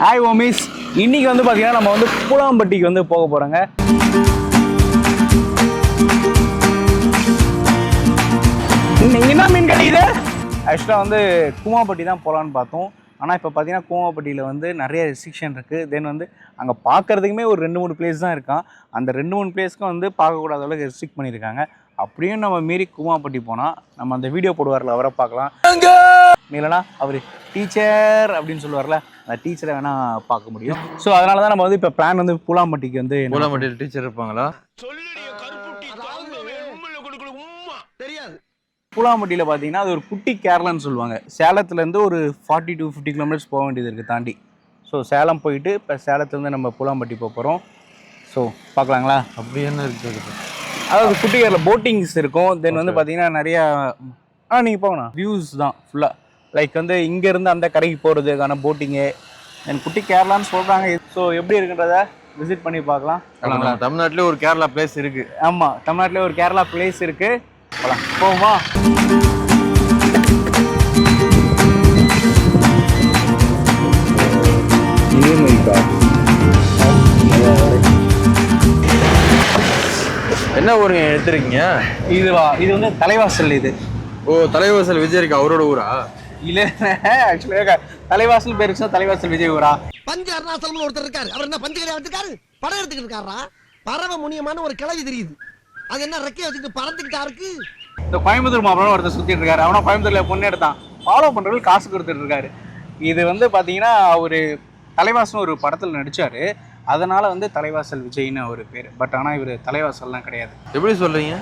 Hi ஓமிஸ், இன்னைக்கு வந்து பார்த்தீங்கன்னா நம்ம வந்து பூலாம்பட்டிக்கு வந்து போக போகிறோங்க. இன்னைக்கு என்ன மீன் கிடைக்குது? ஆக்சுவலாக வந்து கூமாப்பட்டி தான் போகலான்னு பார்த்தோம். ஆனால் இப்போ பார்த்தீங்கன்னா கூமாப்பட்டியில் வந்து நிறைய ரெஸ்ட்ரிக்ஷன் இருக்குது. தென் வந்து அங்கே பார்க்குறதுக்குமே ஒரு 2-3 பிளேஸ் தான் இருக்கான். அந்த 2-3 பிளேஸ்க்கும் வந்து பார்க்கக்கூடாத அளவுக்கு ரெஸ்ட்ரிக்ட் பண்ணியிருக்காங்க. அப்படியும் நம்ம மீறி கூமாப்பட்டி போனால் நம்ம அந்த வீடியோ போடுவார்ல அவரை பார்க்கலாம். இல்லைனா அவர் டீச்சர் அப்படின்னு சொல்லுவார்ல, அந்த டீச்சரை வேணால் பார்க்க முடியும். ஸோ அதனால தான் நம்ம வந்து இப்போ பிளான் வந்து பூலாம்பட்டிக்கு வந்து பூலாம்பட்டியில் டீச்சர் இருப்பாங்களா? பூலாம்பட்டியில் பார்த்தீங்கன்னா அது ஒரு குட்டி கேரளான்னு சொல்லுவாங்க. சேலத்துலேருந்து ஒரு 40 to 50 கிலோமீட்டர்ஸ் போக வேண்டியது இருக்குது தாண்டி. ஸோ சேலம் போயிட்டு இப்போ சேலத்துலேருந்து நம்ம பூலாம்பட்டி போக போகிறோம். ஸோ பார்க்கலாங்களா? அப்படி என்ன இருக்குது? அதாவது குட்டி கேரளா போட்டிங்ஸ் இருக்கும். தென் வந்து பார்த்தீங்கன்னா நிறையா நீங்கள் போகணும் வியூஸ் தான் ஃபுல்லாக. லைக் வந்து இங்கேருந்து அந்த கரைக்கு போகிறதுக்கான போட்டிங்கு தென் குட்டி கேரளான்னு சொல்கிறாங்க. ஸோ எப்படி இருக்குன்றத விசிட் பண்ணி பார்க்கலாம். தமிழ்நாட்டிலே ஒரு கேரளா பிளேஸ் இருக்குது. ஆமாம், தமிழ்நாட்டிலே ஒரு கேரளா பிளேஸ் இருக்குது. போகலாம், போவோமா? என்ன ஊருங்க எடுத்துருக்கீங்க? இது வந்து தலைவாசல். இது தலைவாசல் விஜய் இருக்கு அவரோட ஊரா? இல்ல, ஆக்சுவலா தலைவாசல் பேர் தலைவாசல் விஜய் ஊரா? பஞ்ச அருணாசலம்னு ஒருத்தர் இருக்காரு. அவர் என்ன பஞ்ச கடையா வச்சிருக்காரு? படம் எடுத்துக்கிட்டு இருக்காரா? பறவை முனியமான ஒரு கிளவி தெரியுது. அது என்ன ரெக்கைய வச்சுட்டு பறந்துக்கிட்டா இருக்கு? இந்த கோயம்புத்தூர் மாப்பிள்ள ஒருத்தர் சுத்திட்டு இருக்காரு. அவனா கோயம்புத்தூர்ல பொண்ணு எடுத்தான். ஃபாலோ பண்றவங்களுக்கு காசு கொடுத்துட்டு இருக்காரு. இது வந்து பாத்தீங்கன்னா அவரு தலைவாசல் ஒரு படத்துல நடிச்சாரு. அதனால வந்து தலைவாசல் விஜய்னு ஒரு பேர். பட் ஆனால் இவர் தலைவாசல்லாம் கிடையாது. எப்படி சொல்றீங்க?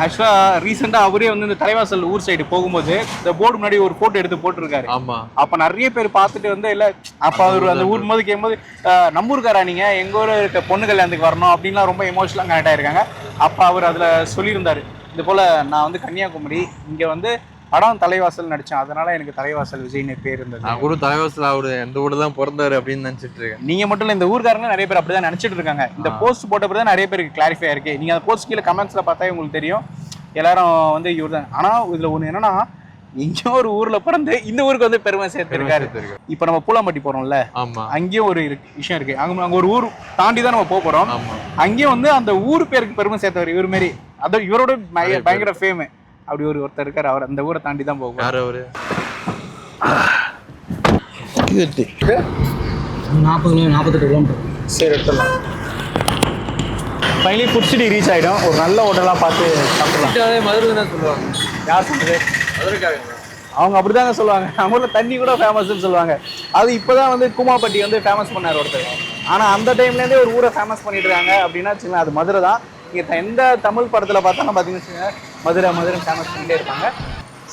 ஆக்சுவலாக ரீசெண்டாக அவரே வந்து இந்த தலைவாசல் ஊர் சைடு போகும்போது இந்த போர்டு முன்னாடி ஒரு ஃபோட்டோ எடுத்து போட்டிருக்காரு. ஆமாம். அப்போ நிறைய பேர் பார்த்துட்டு வந்து இல்லை, அப்போ அவர் அந்த ஊர் போது கேட்கும்போது நம்ம ஊருக்காரா நீங்கள், எங்கள் ஊர் இருக்க பொண்ணு கல்யாணத்துக்கு வரணும் அப்படின்லாம் ரொம்ப எமோஷனலாக கனெக்ட் ஆகிருக்காங்க. அப்போ அவர் அதில் சொல்லியிருந்தார், இது போல் நான் வந்து கன்னியாகுமரி இங்கே வந்து படம் தலைவாசல் நடிச்சேன், அதனால எனக்கு தலைவாசல் விஜய்னு பேர் இருந்தது. நான் கூட தலைவாசல் அவரு எந்த ஊர்ல தான் பிறந்தாரு அப்படின்னு நினைச்சிட்டு இருக்கேன். நீங்க மட்டும் இல்ல, இந்த ஊர்காரங்க நிறைய பேர் அப்படிதான் நினைச்சிட்டு இருக்காங்க. இந்த போஸ்ட் போட்ட தான் நிறைய பேருக்கு கிளாரிஃபை இருக்கு. நீங்க அந்த போஸ்ட் கீழே கமெண்ட்ஸ்ல பார்த்தா உங்களுக்கு தெரியும் எல்லாரும் வந்து இவர் தான். ஆனா இதுல ஒண்ணு என்னன்னா, எங்கேயோ ஒரு ஊர்ல பிறந்து இந்த ஊருக்கு வந்து பெருமை சேர்த்திருக்காரு. இப்ப நம்ம பூலாம்பட்டி போறோம்ல, அங்கேயும் ஒரு விஷயம் இருக்கு. அங்க ஒரு ஊர் தாண்டி தான் நம்ம போறோம். அங்கேயும் வந்து அந்த ஊர் பேருக்கு பெருமை சேர்த்தவர் இவர் மாரி. அதான் இவரோட பயங்கர ஃபேமு. அப்படி ஒருத்தர் இருக்காரு. அவர் அந்த ஊரை தாண்டி தான் போகும். யார் அவரு? 40-48 கிலோமீட்டர். சரி, எடுத்துடலாம். ஃபைனலி ஃபுட் சிட்டி ரீச் ஆகிடும். ஒரு நல்ல ஹோட்டலாக பார்த்து சாப்பிடலாம். மதுரை தான் சொல்லுவாங்க. யார் சொல்றது? மதுரைக்காரங்க அவங்க அப்படிதாங்க சொல்லுவாங்க. அவங்க ஊரில் தண்ணி கூட ஃபேமஸ்ன்னு சொல்லுவாங்க. அது இப்போதான் வந்து கூமாப்பட்டி வந்து ஃபேமஸ் பண்ணார் ஒருத்தர். ஆனால் அந்த டைம்லேருந்தே ஒரு ஊரை ஃபேமஸ் பண்ணிட்டு இருக்காங்க அப்படின்னா வச்சுக்கலாம், அது மதுரை தான். இங்கே எந்த தமிழ் படத்தில் பார்த்தாலும் பார்த்தீங்கன்னு வச்சுக்கோங்க, மதுரை ஃபேமஸ் பண்ணிட்டே இருப்பாங்க.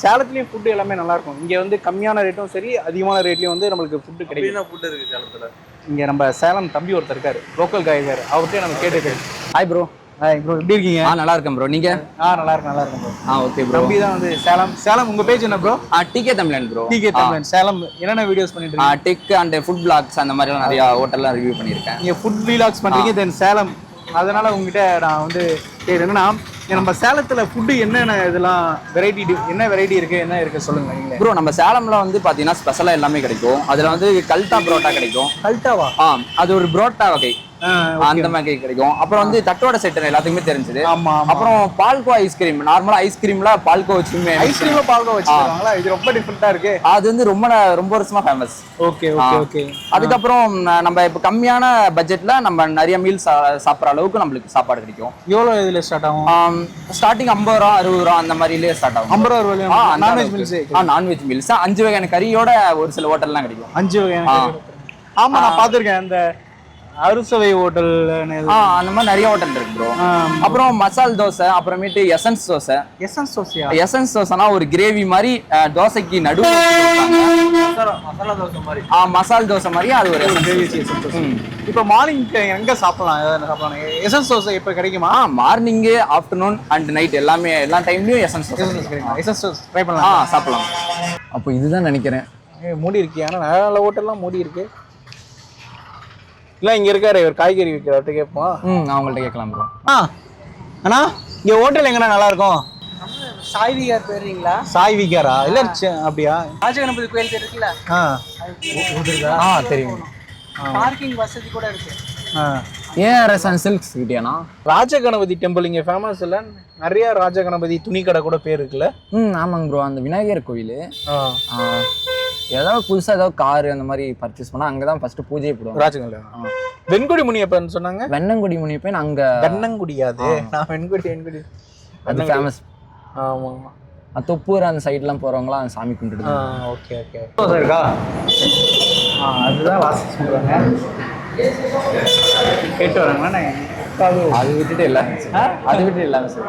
சேலத்துலேயும் ஃபுட்டு எல்லாமே நல்லாயிருக்கும். இங்கே வந்து கம்மியான ரேட்டும் சரி, அதிகமான ரேட்லேயும் வந்து நம்மளுக்கு ஃபுட்டு கிடைக்கும். ஃபுட்டு இருக்குது சேலத்தில். இங்கே நம்ம சேலம் தம்பி ஒருத்தர் இருக்காரு, லோக்கல் காய் இருக்காரு. அவர்கிட்ட நம்ம கேட்டு. Hi bro. ஹாய் ப்ரோ, எப்படி இருக்கீங்க? நல்லா இருக்கேன் ப்ரோ. நீங்க? நல்லா இருக்கேன் ப்ரோ. Okay bro. தம்பி தான் வந்து சேலம். உங்க பேஜ் என்ன ப்ரோ? டிகே தமிழன் ப்ரோ. டிகே தமிழன். சேலம் என்னென்ன வீடியோஸ் பண்ணிட்டு இருக்கீங்க? டெக் அண்ட் ஃபுட் பிளாக்ஸ் அந்த மாதிரி நிறைய ஹோட்டல்லாம் ரிவ்யூ பண்ணியிருக்கேன். நீங்க ஃபுட் வீலாக்ஸ் பண்றீங்க. தென் சேலம். அதனால உங்ககிட்ட நான் வந்து என்னன்னா, நம்ம சேலத்துல ஃபுட்டு என்னென்ன இதெல்லாம் என்ன வெரைட்டி இருக்கு, என்ன இருக்கு சொல்லுங்க நீங்களே. ப்ரோ நம்ம சேலம்ல வந்து பாத்தீங்கன்னா ஸ்பெஷலா எல்லாமே கிடைக்கும். அதுல வந்து கல்ட்டா புரோட்டா கிடைக்கும். கல்ட்டாவா? அது ஒரு புரோட்டா வகை. அந்த மாதிரி கிடைக்கும். அப்புறம் வந்து தட்டோட செட் எல்லாத்துக்குமே தெரிஞ்சது. அப்புறம் பால்கோ ஐஸ்கிரீம். நார்மலா ஐஸ்கிரீம்ல பால்கோ வச்சுமே ஐஸ்கிரீம்ல பால்கோ வச்சிருக்காங்களா? இது ரொம்ப டிஃபரெண்டா இருக்கு. அது வந்து ரொம்ப வருஷமா ஃபேமஸ். ஓகே. அதுக்கப்புறம் நம்ம இப்ப கம்மியான பட்ஜெட்ல நம்ம நிறைய மீல்ஸ் சாப்பிடுற அளவுக்கு நம்மளுக்கு சாப்பாடு கிடைக்கும். எவ்வளவு இதுல ஸ்டார்ட் ஆகும்? ஸ்டார்டிங் 50 ரூபா 60 ரூபா அந்த மாதிரிலே ஸ்டார்ட் ஆகும். 50 ரூபா நான்வெஜ் மீல்ஸ். நான்வெஜ் மீல்ஸ் 5 வகையான கறியோட ஒரு சில ஹோட்டல்லாம் கிடைக்கும். 5 வகையான கறி. ஆமா, நான் பாத்துர்க்கேன். அந்த அறுசுவை ஹோட்டல் அந்த மாதிரி நிறைய ஹோட்டல் இருக்கு ப்ரோ. அப்புறம் மசால் தோசை, அப்புறமேட்டு எசன்ஸ் தோசை. எசன்ஸ் தோசைனா ஒரு கிரேவி மாதிரி தோசைக்கு நடுவு மசால் தோசை மாதிரி. அது ஒரு இப்போ மார்னிங் எங்க சாப்பிடலாம்? எசன்ஸ் தோசை இப்போ கிடைக்குமா? மார்னிங், ஆஃப்டர்நூன் அண்ட் நைட் எல்லா டைம்லயும் எசன்ஸ் தோசை கிடைக்கும். எசன்ஸ் தோசை ட்ரை பண்ணலாம், சாப்பிடலாம். அப்போ இதுதான் நினைக்கிறேன் மூடி இருக்கு. ஆனா நல்ல ஹோட்டல்லாம் மூடி இருக்கு. இல்லை இங்கே இருக்காரு இவர் காய்கறி விற்கிறவர்கிட்ட கேட்போம். அவங்கள்ட்ட கேட்கலாம் ப்ரோ. அண்ணா இங்கே ஹோட்டல் எங்கன்னா நல்லா இருக்கும்? சாய் விகார் போயிருக்கீங்களா? சாய் விகாரா? இல்லை அப்படியா? ராஜகணபதி கோயில் இருக்குல்ல, தெரியும். பார்க்கிங் வசதி கூட இருக்கு. ஏஆர்எஸ் அண்ட் சில்க்ஸ் கிட்டியாண்ணா? ராஜகணபதி டெம்பிள் இங்கே ஃபேமஸ் இல்லை? நிறைய ராஜகணபதி துணி கடை கூட பேர் இருக்குல்ல? ஆமாங்க ப்ரோ. அந்த விநாயகர் கோவில் ஏதாவது புதுசாக ஏதாவது காரு அந்த மாதிரி பர்ச்சேஸ் பண்ணால் அங்கே தான் ஃபர்ஸ்ட் பூஜையை போடுவோம். ராஜகணபதி. வெண்குடி முனியப்பன் சொன்னாங்க. வெண்ணங்குடி முனியப்பன் அங்கே. வெண்ணங்குடியாது, நான் வெண்குடி அது ஃபேமஸ். ஆமாம். தொப்பூர் அந்த சைட்லாம் போகிறவங்களாம் அந்த சாமி கும்பிட்டு. ஓகே இருக்கா? அதுதான் வாசி சொல்கிறாங்க. கேட்டு வராங்களா? அது விட்டுட்டு இல்லை, அது விட்டுட்டு இல்லாமல் சார்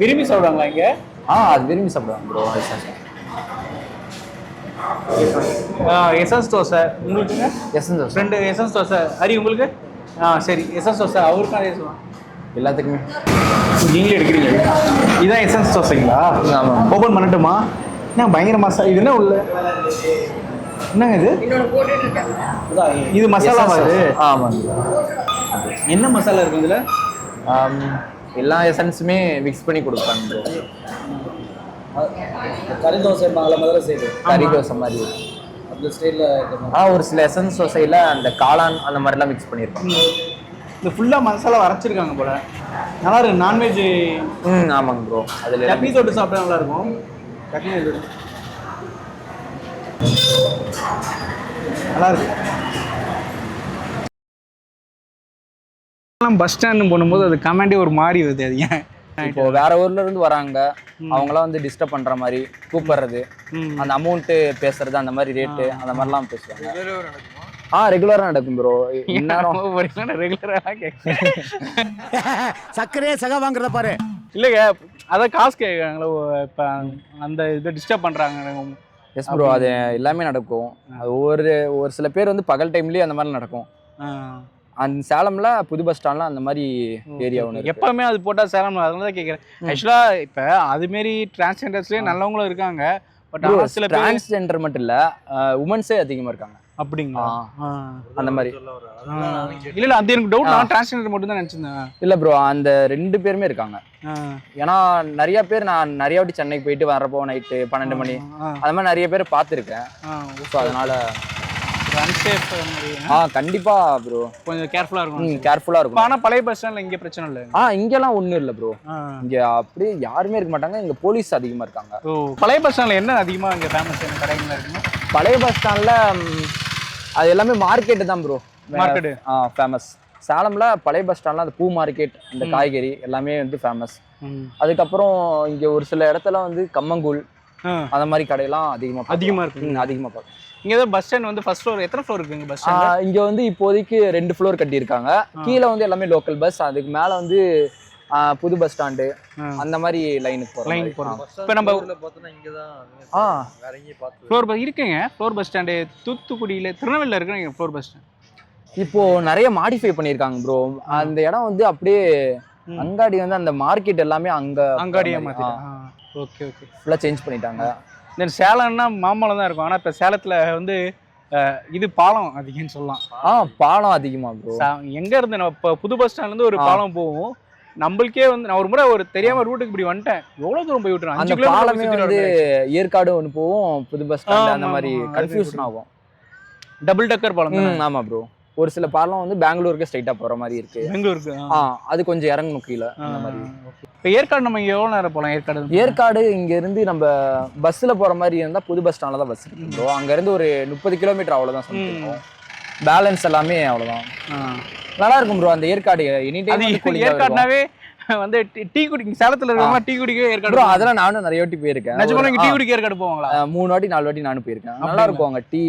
விரும்பி சாப்பிடுவாங்களா இங்கே? அது விரும்பி சாப்பிடுவாங்க ப்ரோ. எசன்ஸ் தோசை உங்களுக்குங்க? எசன்ஸ் தோசை. 2 எசன்ஸ் தோசை. ஹரி உங்களுக்கு? சரி எசன்ஸ் தோசை அவருக்கு அதே சொல்லுவாங்க. எல்லாத்துக்குமே நீங்களே எடுக்கிறீங்க. இதுதான் எசன்ஸ் தோசைங்களா? ஆமாம். ஓப்பன் பண்ணட்டுமா? என்ன பயங்கர மசாலா இது? என்ன உள்ள என்னங்க இது? இது மசாலா இது? ஆமாங்க. என்ன மசாலா இருக்கு இதுல? எல்லா எசன்ஸுமே மிக்ஸ் பண்ணி கொடுப்பாங்க ப்ரோ. கறி தோசை முதல்ல செய்யுது. கறி தோசை மாதிரி அந்த ஸ்டைலில் ஒரு சில எசன்ஸ் தோசையில் அந்த காளான் அந்த மாதிரிலாம் மிக்ஸ் பண்ணியிருப்பாங்க. இந்த ஃபுல்லாக மசாலா அரைச்சிருக்காங்க போல. நல்லா இருக்கு. நான்வெஜ். ஆமாங்க ப்ரோ. அதில் சட்னி தொட்டு சாப்பிட்டா நல்லா இருக்கும். சட்னி நல்லா இருக்கு. பஸ் ஸ்டாண்டு போடும்போது அது கமெண்டே ஒரு மாதிரி வருது. அது ஏன்? இப்போ வேற ஊர்ல இருந்து வராங்க, அவங்களாம் வந்து டிஸ்டர்ப் பண்ற மாதிரி கூப்பிடுறது, அந்த அமௌண்ட் பேசுறது, அந்த மாதிரி ரேட்டு அந்த மாதிரிலாம் பேசுவாங்க. ரெகுலரா நடக்கும் ப்ரோ. ரெகுலரா சக்கரையே சகா வாங்குறத பாரு. இல்லைங்க, அதான் காசு கேட்குறாங்களோ இப்போ அந்த இதை டிஸ்டர்ப் பண்ணுறாங்க. எஸ் ப்ரோ, அது எல்லாமே நடக்கும். அது ஒரு சில பேர் வந்து பகல் டைம்லேயே அந்த மாதிரி நடக்கும். அந்த சேலம்ல புது பஸ் ஸ்டாண்ட்ல அந்த மாதிரி ஏரியா ஒன்று எப்பவுமே அது போட்டால் சேலம். அதனால தான் கேட்குறேன். ஆக்சுவலாக இப்போ அதுமாரி டிரான்ஸ்ஜெண்டர்ஸ்லேயே நல்லவங்களும் இருக்காங்க. பட் சில டிரான்ஸ்ஜெண்டர் மட்டும் இல்லை, உமன்ஸே அதிகமாக இருக்காங்க. அப்படிங்களா? அந்த மாதிரி இல்லை அது எனக்கு டவுட். நான் டிரான்ஸ்ஜெண்டர் மட்டும் தான் நினச்சிருந்தேன். இல்லை ப்ரோ, அந்த 2 பேருமே இருக்காங்க. ஏன்னா நிறைய பேர் நான் நிறைய வாட்டி சென்னைக்கு போயிட்டு வர்றப்போ நைட்டு 12 மணி அது மாதிரி நிறைய பேர் பார்த்துருக்கேன். ஸோ அதனால கண்டிப்பா ப்ரோ கொஞ்சம் கேர்ஃபுல்லா இருக்கும். கேர்ஃபுல்லா இருக்கும். ஆனா பழைய பஸ் ஸ்டாண்ட்ல இங்க பிரச்சனை இல்ல. இங்கெல்லாம் ஒண்ணும் இல்ல ப்ரோ. இங்க அப்படியே யாருமே இருக்க மாட்டாங்க. இங்க போலீஸ் அதிகமா இருக்காங்க. பழைய பஸ் ஸ்டாண்ட்ல என்ன அதிகமா இங்க ஃபேமஸ் கடைகள் இருக்குங்க? பழைய பஸ் ஸ்டாண்ட்ல அது எல்லாமே மார்க்கெட் தான் ப்ரோ. Market famous. சேலம்ல பழைய பஸ் ஸ்டாண்ட்ல அந்த பூ மார்க்கெட், இந்த காய்கறி எல்லாமே வந்து ஃபேமஸ். அதுக்கப்புறம் இங்க ஒரு சில இடத்துல வந்து கம்மங்கூழ் அந்த மாதிரி கடையெல்லாம் அதிகமா இருக்கு. அதிகமா பார்க்கும். இங்க ஏதோ பஸ் ஸ்டாண்ட் வந்து ஃபர்ஸ்ட் ஃப்ளோர் எத்தனை ஃப்ளோர் இருக்குங்க பஸ் ஸ்டாண்ட்? இங்க வந்து இப்போதைக்கு 2 ஃப்ளோர் கட்டியிருக்காங்க. கீழே வந்து எல்லாமே லோக்கல் பஸ், அதுக்கு மேல வந்து புது பஸ் ஸ்டாண்டு அந்த மாதிரி லைனுக்கு போறோம். இப்போ நம்ம பார்த்தோம்னா இங்க தான் வேற எங்கேயும் பார்த்து ஃப்ளோர் பஸ் இருக்குங்க. ஃப்ளோர் பஸ் ஸ்டாண்டு தூத்துக்குடியில திருநெல்வேலியில் இருக்குங்க ஃப்ளோர் பஸ் ஸ்டாண்ட். இப்போ நிறைய மாடிஃபை பண்ணியிருக்காங்க ப்ரோ. அந்த இடம் வந்து அப்படியே அங்காடி வந்து அந்த மார்க்கெட் எல்லாமே அங்காடியா மாத்திட்டாங்க. ஓகே ஃபுல்லாக சேஞ்ச் பண்ணிட்டாங்க. தென் சேலம்னா மாம்பழம் தான் இருக்கும். ஆனால் இப்போ சேலத்தில் வந்து இது பாலம் அதிகம்னு சொல்லலாம். பாலம் அதிகமா ப்ரோ. எங்கே இருந்து நம்ம இப்போ புது பஸ் ஸ்டாண்ட்லேருந்து ஒரு பாலம் போகும். நம்மளுக்கே வந்து நான் ஒரு முறை ஒரு தெரியாம ரூட்டுக்கு இப்படி வந்துட்டேன். எவ்வளோ தூரம் போய் விட்டுறேன். அந்த பாலமே வந்து ஏற்காடு ஒன்று போவோம், புது பஸ் ஸ்டாண்ட் அந்த மாதிரி கன்ஃபியூஷன் ஆகும். டபுள் டக்கர் பாலம். ஆமாம் ப்ரோ. ஒரு சில பாலம் வந்து பெங்களூருக்கு ஸ்ட்ரைட்டா போற மாதிரி இருக்கு. பெங்களூருக்கு அது கொஞ்சம் இறங்கணும் கீழே அந்த மாதிரி. இப்போ ஏற்காடு நம்ம எவ்வளோ நேரம் போகலாம்? ஏற்காடு இங்க இருந்து நம்ம பஸ்ல போற மாதிரி இருந்தா புது பஸ் ஸ்டாண்ட்ல தான் பஸ் இருக்கு ப்ரோ. அங்க இருந்து ஒரு 30 கிலோமீட்டர் அவ்வளவுதான் சொல்லிருக்கோம். பேலன்ஸ் எல்லாமே அவ்வளவுதான். நல்லா இருக்கும் ப்ரோ அந்த ஏற்காடு. எனி டைம் ஏற்காடுனாவே வந்து டீ குடிக்க சேலத்துல இருக்கவங்க டீ குடிக்க ஏற்காடு. அதெல்லாம் நானும் நிறைய வாட்டி போயிருக்கேன். நிஜமா டீ குடிக்க ஏற்காடு போவாங்களா? 3 வாட்டி 4 வாட்டி நானும் போயிருக்கேன். நல்லா இருக்கும் அங்க டீ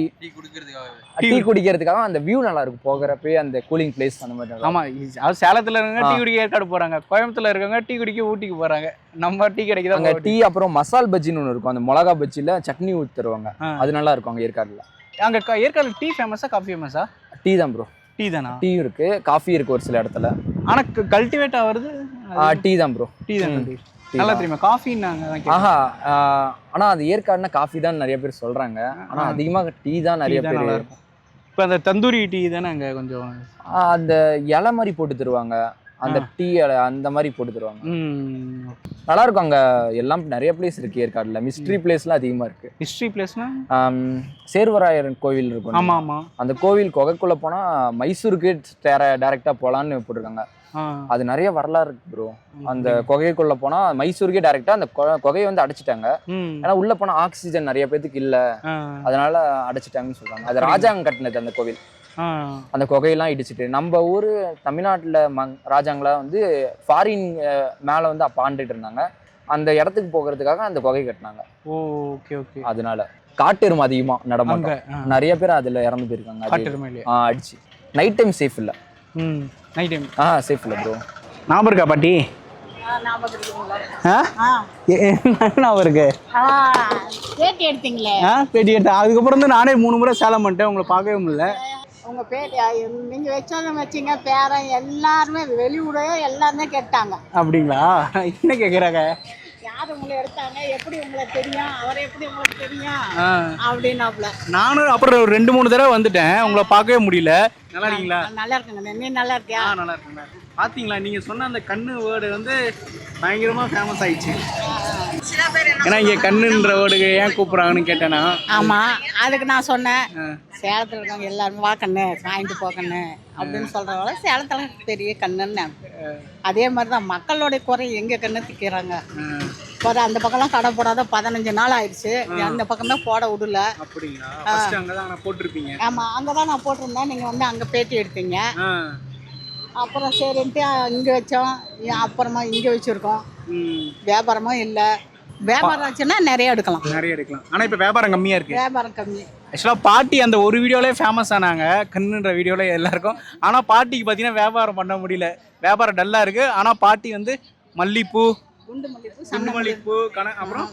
குடிக்கிறதுக்காக. அந்த வியூ நல்லா இருக்கும் போகிறப்ப, அந்த கூலிங் பிளேஸ் அந்த மாதிரி. ஆமா, அது சேலத்துல இருக்க டீ குடிக்க ஏற்காடு போறாங்க, கோயம்புத்தூர்ல இருக்கவங்க டீ குடிக்க ஊட்டிக்கு போறாங்க. நம்ம டீ கிடைக்குது அங்க. டீ அப்புறம் மசால் பஜ்ஜின்னு ஒன்று இருக்கும். அந்த மிளகா பஜ்ஜில சட்னி ஊற்றி தருவாங்க. அது நல்லா இருக்கும் அங்க ஏற்காடுல. அங்க ஏற்காடுல டீ ஃபேமஸா காஃபி ஃபேமஸா? டீ தான் ப்ரோ. டீ தானா? டீ இருக்கு, காஃபி இருக்கு ஒரு சில இடத்துல. ஆனா கல்டிவேட் ஆகுறது டீ தான் ப்ரோ. டீ தான். நல்லா தெரியுமா? காஃபின்னாங்க. ஆனா அது ஏற்காடுனா காஃபி தான் நிறைய பேர் சொல்றாங்க. ஆனா அதிகமாக டீ தான் நிறைய பேர். இப்போ அந்த தந்தூரி டீ தானே அங்கே கொஞ்சம் அந்த இலை மாதிரி போட்டு தருவாங்க. அந்த டீ அந்த மாதிரி போட்டு தருவாங்க. ம். நல்லா இருக்கும். அங்கே எல்லாம் நிறைய பிளேஸ் இருக்கு ஏற்காடுல. மிஸ்ட்ரி பிளேஸ்லாம் அதிகமாக இருக்கு. ஹிஸ்ட்ரி பிளேஸ்னா சேர்வராயர் கோவில் இருக்கும். ஆமாம் ஆமாம். அந்த கோவில் குகைக்குள்ள போனா மைசூருக்கு டைரக்டா போலான்னு போட்டிருக்காங்க. அது நிறைய வரலாறு இருக்கு ப்ரோ. அந்த குகைக்குள்ள போனா மைசூருக்கே டைரக்டா அந்த குகையை வந்து அடைச்சிட்டாங்க. ஏன்னா உள்ள போனா ஆக்சிஜன் நிறைய பேத்துக்கு இல்ல, அதனால அடைச்சிட்டாங்கன்னு சொல்றாங்க. அது ராஜாங்க கட்டினது அந்த கோவில். அந்த குகையெல்லாம் இடிச்சிட்டு நம்ம ஊரு தமிழ்நாட்டுல ராஜாங்களா வந்து ஃபாரின் மேல வந்து அப்ப ஆண்டுட்டு இருந்தாங்க. அந்த இடத்துக்கு போகிறதுக்காக அந்த குகை கட்டினாங்க. Okay okay. அதனால காட்டெருமை அதிகமா நடமாட்டம், நிறைய பேர் அதுல இறந்து போயிருக்காங்க அடிச்சு. நைட் டைம் சேஃப் இல்ல. நைட் டைம் சேஃப் இல்ல ப்ரோ. ஞாபகம் இருக்கா பாட்டி? ஞாபகம் இருக்கு. பேட்டி எடுத்தீங்களே? பேட்டி எடுத்தேன். அதுக்கப்புறம் வந்து நானே 3 முறை சேலம் பண்ணிட்டேன். உங்களை பார்க்கவே முடியல. உங்க பேட்டி நீங்க வச்சீங்க பேரன் எல்லாருமே வெளியூரே எல்லாருமே கேட்டாங்க. அப்படிங்களா? என்ன கேட்குறாங்க? யாரு உங்களை எடுத்தாங்க, எப்படி உங்களுக்கு தெரியும், அவரை எப்படி உங்களுக்கு தெரியும் அப்படின்னாப்ல. நானும் அப்புறம் 2-3 தடவை வந்துட்டேன். உங்களை பார்க்கவே முடியல. நல்லா இருக்கீங்களா? நல்லா இருக்குங்க. நீ நல்லா இருக்கியா? நல்லா இருக்கேன். பார்த்தீங்களா, நீங்க சொன்ன அந்த கண்ணு வேர்டு வந்து பயங்கரமா ஃபேமஸ் ஆயிடுச்சு. ஏன்னா இங்க கண்ணுன்ற வேர்டுக்கு ஏன் கூப்பிடுறாங்கன்னு கேட்டேன்னா, ஆமா, அதுக்கு நான் சொன்னேன் சேலத்துல இருக்காங்க எல்லாருமே வா கண்ணு வாங்கிட்டு போ கண்ணு அப்படின்னு சொல்றவங்க சேலத்துல பெரிய கண்ணுன்னு. அதே மாதிரிதான் மக்களோட குறை எங்க கண்ணு திக்கிறாங்க. அந்த பக்கம்லாம் கடை போடாத 15 நாள் ஆயிடுச்சு. அந்த பக்கம் தான் போட விடல. போட்டிருப்பீங்க? ஆமா, அங்கதான் நான் போட்டிருந்தேன். நீங்க வந்து அங்க பேட்டி எடுத்தீங்க. அப்புறம் சரின்ட்டு இங்க வச்சோம். அப்புறமா இங்க வச்சிருக்கோம். வியாபாரமும் இல்ல. வியாபாரம் ஆச்சுன்னா நிறைய எடுக்கலாம். ஆனா இப்ப வியாபாரம் கம்மியா இருக்கு. வியாபாரம் கம்மி. ஆக்சுவலா பாட்டி அந்த ஒரு வீடியோலே ஃபேமஸ் ஆனாங்க, கண்ணுன்ற வீடியோல எல்லாருக்கும். ஆனா பாட்டிக்கு பாத்தீங்கன்னா வியாபாரம் பண்ண முடியல. வியாபாரம் டல்லா இருக்கு. ஆனா பாட்டி வந்து மல்லிப்பூ, குண்டு மல்லிப்பூ, அப்புறம்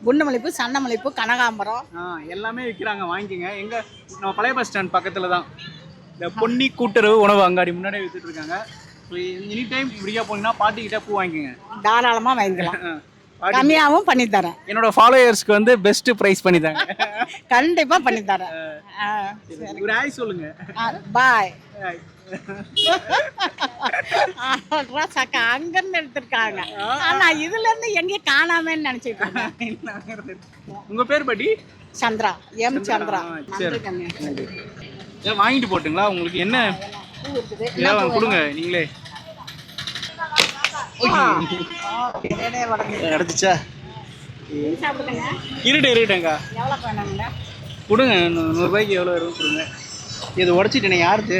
குண்டு மல்லிப்பூ, சன்ன மல்லிப்பூ, கனகாம்பரம் எல்லாமே விற்கிறாங்க. வாங்கிக்கங்க. எங்க நம்ம பழைய பஸ் ஸ்டாண்ட் பக்கத்துல தான் இந்த பொன்னி கூட்டுறவு உணவு அங்காடி முன்னாடியே வித்துட்டு இருக்காங்க. எனி டைம் ஃப்ரீயா போனீங்கன்னா பாட்டி கிட்ட பூ வாங்கிக்கங்க. தாராளமா வாங்கிக்கலாம். கம்மியாவும் பண்ணி தரேன். என்னோட ஃபாலோயர்ஸ்க்கு வந்து பெஸ்ட் பிரைஸ் பண்ணி தாங்க. கண்டிப்பா பண்ணி தரேன். ஒரு ஹாய் சொல்லுங்க. பாய். சக்கா அங்க இருந்து எடுத்திருக்காங்க. ஆனா இதுல இருந்து எங்கேயும் காணாமன்னு நினைச்சிட்டு இருக்கேன். உங்க பேர் பாட்டி? சந்திரா. எம் சந்திரா. வாங்கிட்டு போட்டுங்களா? உங்களுக்கு என்ன கொடுங்க நீங்களே. கிடைச்சிச்சா? இருட்டேங்க. கொடுங்க. 100 ரூபாய்க்கு எவ்வளோ வரும் கொடுங்க. இது உடச்சிட்டேனே. யாருது?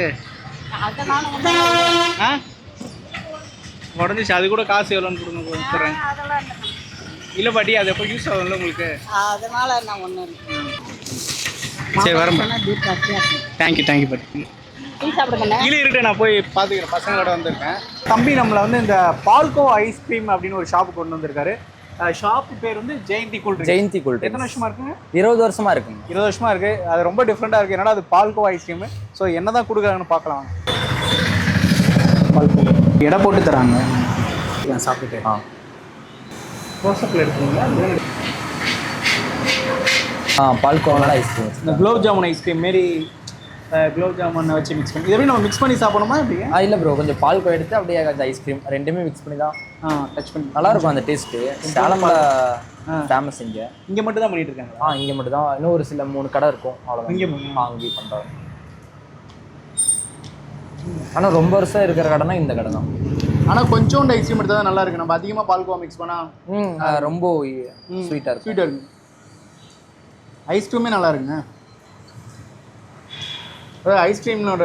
உடஞ்சிச்சு. அது கூட காசு எவ்வளோன்னு கொடுங்க கொடுத்துட்றேன். இல்லை பாட்டி, அது எப்போ யூஸ் ஆகும்ல உங்களுக்கு? அதனால நான் ஒன்று. சரி வரேன். தேங்க்யூ பாட்டி. இல்லை இருட்டேன், நான் போய் பார்த்துக்கிறேன். பசங்களோட வந்திருக்கேன். தம்பி நம்மளை வந்து இந்த பால்கோ ஐஸ்கிரீம் அப்படின்னு ஒரு ஷாப்பு கொண்டு வந்திருக்காரு. ஷாப்பு பேர் வந்து ஜெயந்தி கூல். எத்தனை வருஷமா இருக்குங்க? 20 வருஷமா இருக்குங்க. 20 வருஷமா இருக்கு. அது ரொம்ப டிஃப்ரெண்டா இருக்கு. என்னடா அது பால்கோ ஐஸ்கிரீம். ஸோ என்னதான் கொடுக்குறாங்கன்னு பார்க்கலாம். பால்கோ எடை போட்டு தராங்க. சாப்பிட்டுட்டு ரோசப்பில் எடுத்துங்களா? பால்கோவான ஐஸ்கிரீம். இந்த குலோப் ஜாமுன் ஐஸ்கிரீம் மாரி குலோப் ஜாமுன் வச்சு மிக்ஸ் பண்ணி எப்படி நம்ம மிக்ஸ் பண்ணி சாப்பிடணுமா? எப்படிங்க? இல்லை ப்ரோ, கொஞ்சம் பால்கோ எடுத்து அப்படியே அந்த ஐஸ்கிரீம் ரெண்டுமே மிக்ஸ் பண்ணி தான் டச் பண்ணி நல்லா இருக்கும் அந்த டேஸ்ட்டு. சேலம்ல ஃபேமஸ். இங்கே மட்டும் தான் பண்ணிட்டு இருக்காங்க. இங்கே மட்டும் தான். இன்னும் ஒரு சில 3 கடை இருக்கும். அவ்வளோதான். இங்கே பண்ணுறாங்க. ஆனால் ரொம்ப வருஷம் இருக்கிற கடைனா இந்த கடை தான். ஆனால் கொஞ்சோண்டு ஐஸ்கிரீம் எடுத்தால் தான் நல்லா இருக்கு. நம்ம அதிகமாக பால்கோவா மிக்ஸ் பண்ணால் ரொம்ப ஸ்வீட்டாக இருக்கு. ஐஸ்கிரீமே நல்லா இருக்குங்க. ஐஸ்கிரீம்னோட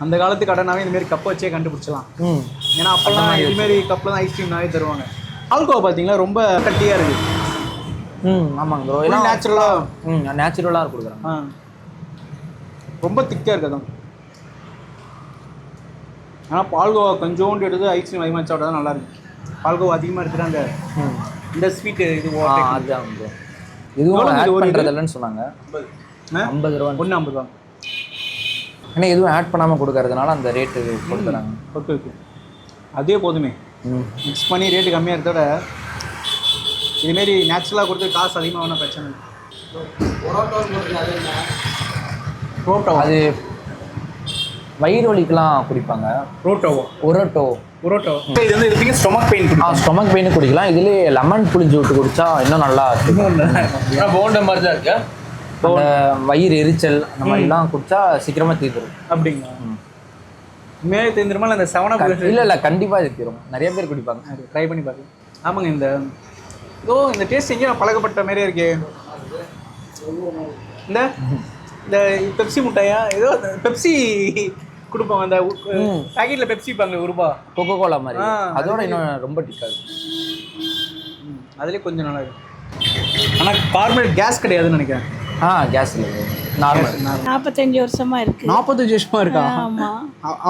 அந்த காலத்து கடைனாவே இந்த மாதிரி கப்பை வச்சே கண்டுபிடிச்சலாம். ஏன்னா அப்போல்லாம் இதுமாரி கப்பில் தான் ஐஸ்கிரீம்னாவே தருவாங்க. பால்கோவா பார்த்தீங்களா ரொம்ப கட்டியாக இருக்குது. ஆமாங்க ப்ரோ. நேச்சுரலாக கொடுக்குறாங்க. ரொம்ப திக்காக இருக்குது. ஆனால் பால்கோவா கொஞ்சோண்டு எடுத்து ஐஸ்கிரீம் அதிகமாக சாப்பிட்டா தான் நல்லாயிருக்கு. பால்கோவா அதிகமாக எடுத்துகிட்டு அந்த இந்த ஸ்வீட்டு இது அதுதான் ப்ரோ. இதுவும் ஆட் பண்ணுறதில்லன்னு சொன்னாங்க. 50 ரூபா. 50 ரூபா. ஏன்னா எதுவும் ஆட் பண்ணாமல் கொடுக்கறதுனால அந்த ரேட்டு கொடுத்துறாங்க. ஓகே. அதே போதுமே. மிக்ஸ் பண்ணி ரேட்டு கம்மியாக இருக்கிறத இதுமாரி நேச்சுரலாக கொடுத்து காசு அதிகமாக வேணால் பிரச்சனை இல்லை. அது வயிறு வலிக்கெல்லாம் குடிப்பாங்க. ஒரோட்டோ புரோட்டோ இது வந்து இதுக்கு ஸ்டொமக் பெயின் கொடுக்கும். ஸ்டொமக் பெயின் குடிக்கலாம். இதுலேயே லெமன் புளிஞ்சு விட்டு குடிச்சா இன்னும் நல்லா இருக்கும். போண்ட மாதிரி தான் இருக்கா? அந்த வயிறு எரிச்சல் அந்த மாதிரிலாம் குடிச்சா சீக்கிரமா தீர்ந்துடும். அப்படிங்களா? உண்மையாவே தெரிஞ்சிருமா இல்லை இந்த 7 இல்ல கண்டிப்பா இது தீரும். நிறைய பேர் குடிப்பாங்க. ட்ரை பண்ணி பார்க்கலாம். ஆமாங்க, இந்த இந்த டேஸ்ட் எங்கேயும் பழக்கப்பட்ட மாதிரியே இருக்கே. இந்த இந்த பெப்சி முட்டையா ஏதோ பெப்சி கொடுப்பாங்க, அந்த பேக்கெட்ல பெப்சி பாங்க ரூபா கோகோ கோலா மாதிரி. அதோட இன்னும் ரொம்ப டிக்காது. அதுலேயே கொஞ்சம் நல்லா இருக்கும். ஆனால் கார்பரேட் கேஸ் கிடையாதுன்னு நினைக்கிறேன். கேஸ் இல்லை, நார்மல். 45 வருஷமா இருக்கு. 45 வருஷமா இருக்கா? ஆமா.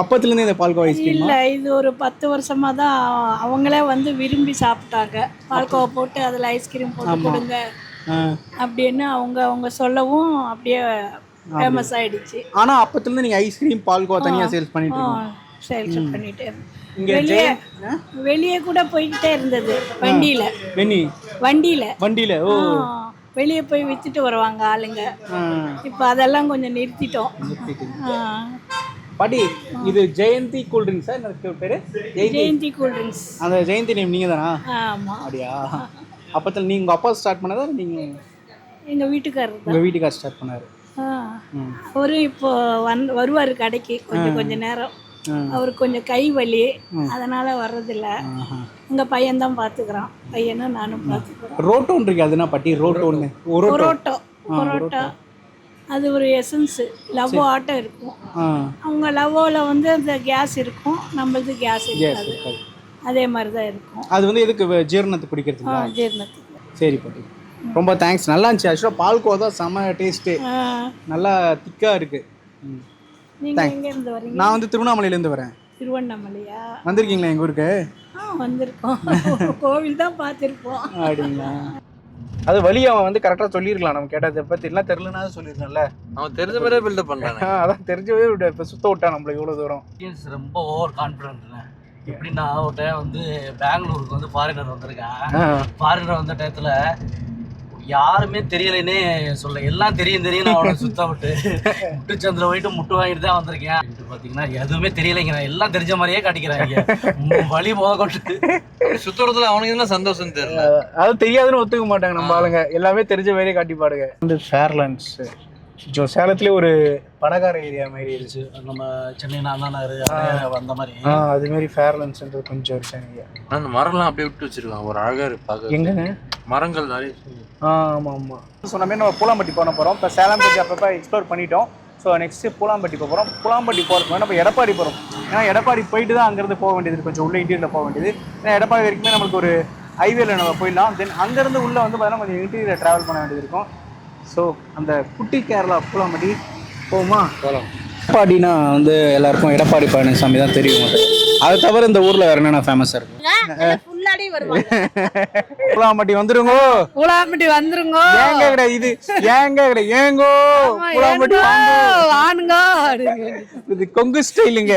அப்பத்துலேருந்து இந்த பால்கோவா ஐஸ்கிரீம் இல்ல, இது ஒரு 10 வருஷமா தான் அவங்களே வந்து விரும்பி சாப்பிட்டாங்க. பால்கோவா போட்டு அதில் ஐஸ்கிரீம் போட்டு கொடுங்க அப்படின்னு அவங்க சொல்லவும் அப்படியே ஃபேமஸ் ஆயிடுச்சு. ஆனா அப்பத்துலேருந்து நீங்க ஐஸ்கிரீம் பால்கோவா தனியா சேல்ஸ் பண்ணிட்டு இருக்கீங்க? சேல்ஸ் பண்ணிட்டே வெளியே கூட போய்கிட்டே இருந்தது. வண்டியில ஓ வெளியே போய் வித்துட்டு வருவாங்க ஆளுங்க. இப்போ அதெல்லாம் கொஞ்சம் நிறுத்திட்டோம். பாட்டி, இது ஜெயந்தி கூல் ட்ரிங்க்ஸா? என்ன பேரு? Jayanthi cool drinks. அந்த ஜெயந்தி நேம் நீங்க தானா? ஆமா. அப்படியா? அப்பத்துல நீங்க உங்க அப்பா ஸ்டார்ட் பண்ணதா நீங்க? எங்க வீட்டுக்காரர். உங்க வீட்டுக்காரர் ஸ்டார்ட் பண்ணாரு. அவரு இப்போ வருவாரு கடைக்கு கொஞ்ச நேரம். அவருக்கு கொஞ்சம் கை வலி, அதனால வர்றதில்ல. எங்க பையன் தான் பாத்துக்கிறான். பையனும் நானும் பாத்துக்கிறோம். ரோட்டோன்னு இருக்கு, அதுனா பாட்டி? ரோட்டோன்னு பரோட்டா அது ஒரு எசன்ஸ் லவ்வோ ஆட்டம் இருக்கும். அவங்க லவ்வோல வந்து அந்த கேஸ் இருக்கும், நம்மளது கேஸ் இருக்காது. அதே மாதிரி தான் இருக்கும். அது வந்து எதுக்கு? ஜீரணத்துக்கு குடிக்கிறதுக்கு? ஜீரணத்துக்கு. சரி பாட்டி, ரொம்ப தேங்க்ஸ். நல்லா இருந்துச்சு. ஆக்சுவலாக பால்கோவா தான் செம்ம டேஸ்ட்டு, நல்லா திக்காக இருக்கு. நீங்க எங்க இருந்து வரீங்க? நான் வந்து திருவண்ணாமலையிலேருந்து வரேன். திருவண்ணாமலையா? வந்திருக்கீங்களா எங்கள் ஊருக்கு? வந்திருக்கோம். கோவில் தான் பார்த்துருப்போம். அப்படிங்களா? அது வழி அவன் வந்து கரெக்டாக சொல்லியிருக்கலாம். நம்ம கேட்டதை பற்றி எல்லாம் தெரிலனா சொல்லியிருக்கலாம்ல. அவன் தெரிஞ்ச மாதிரியே பில்டப் பண்ணுறான். அதான் தெரிஞ்சவே விட இப்போ சுத்த விட்டான் நம்மளை இவ்வளோ தூரம். ரொம்ப ஓவர் கான்ஃபிடென்ட்ண்ணே. எப்படின்னா ஒரு டைம் வந்து பெங்களூருக்கு வந்து ஃபாரினர் வந்திருக்கேன். ஃபாரினர் வந்த டயத்தில் யாருமே தெரியலைன்னே சொல்ல, எல்லாம் தெரியும் நான் அவனை சுத்த விட்டு முட்டுச்சந்திர போயிட்டு முட்டு வாங்கிட்டு தான் வந்திருக்கேன். பார்த்தீங்கன்னா எதுவுமே தெரியலைங்க, நான் எல்லாம் தெரிஞ்ச மாதிரியே காட்டிக்கிறாங்க. வழி போக கொண்டு சுத்துறதுல அவனுக்கு என்ன சந்தோஷம் தெரியல. அது தெரியாதுன்னு ஒத்துக்க மாட்டாங்க நம்ம ஆளுங்க, எல்லாமே தெரிஞ்ச மாதிரியே காட்டிப்பாடுங்க. வந்து ஃபேர்லாண்ட்ஸ் சேலத்துலேயே ஒரு பணக்கார ஏரியா மாதிரி இருந்துச்சு. நம்ம சென்னை அண்ணா நகர் அந்த மாதிரி அது மாதிரி ஃபேர்லாண்ட்ஸ்ன்றது கொஞ்சம் ஒரு ஏரியா. அந்த மரம்லாம் அப்படியே விட்டு வச்சிருக்காங்க, ஒரு அழகா இருக்கு பார்க்க. எங்கங்க? மரங்கள் நிறைய. ஆமாம். சொன்ன மாதிரி நம்ம பூலாம்பட்டி போன போகிறோம். இப்போ சேலம் பற்றி அப்பப்போ எக்ஸ்ப்ளோர் பண்ணிட்டோம். ஸோ நெக்ஸ்ட்டு பூலாம்பட்டி போகிறோம். பூலாம்பட்டி போகிறதுக்கு நம்ம எடப்பாடி போகிறோம். ஏன்னா எடப்பாடி போயிட்டு தான் அங்கேருந்து போக வேண்டியது, கொஞ்சம் உள்ள இன்டீரியரில் போக வேண்டியது. ஏன்னா எடப்பாடி வரைக்குமே நம்மளுக்கு ஒரு ஹைவேல நம்ம போயிடலாம். தென் அங்கேருந்து உள்ளே வந்து பார்த்தீங்கன்னா கொஞ்சம் இன்டீரியரில் ட்ராவல் பண்ண வேண்டியது இருக்கும். ஸோ அந்த குட்டி கேரளா பூலாம்பட்டி போகுமா? போகலாம். எடப்பாடினா வந்து எல்லாருக்கும் எடப்பாடி பழனிசாமி தான் தெரியும். அதை தவிர இந்த ஊரில் வேறு என்னென்ன ஃபேமஸாக இருக்கும்? பூலாம்பட்டி வந்துருங்கோ. பூலாம்பட்டி வந்துருங்கோ. ஏங்க கிடையாது இது, ஏங்க கிடையாது, ஏங்கோ பூலாம்பட்டி வாங்குங்க. இது கொங்கு ஸ்டைலுங்க.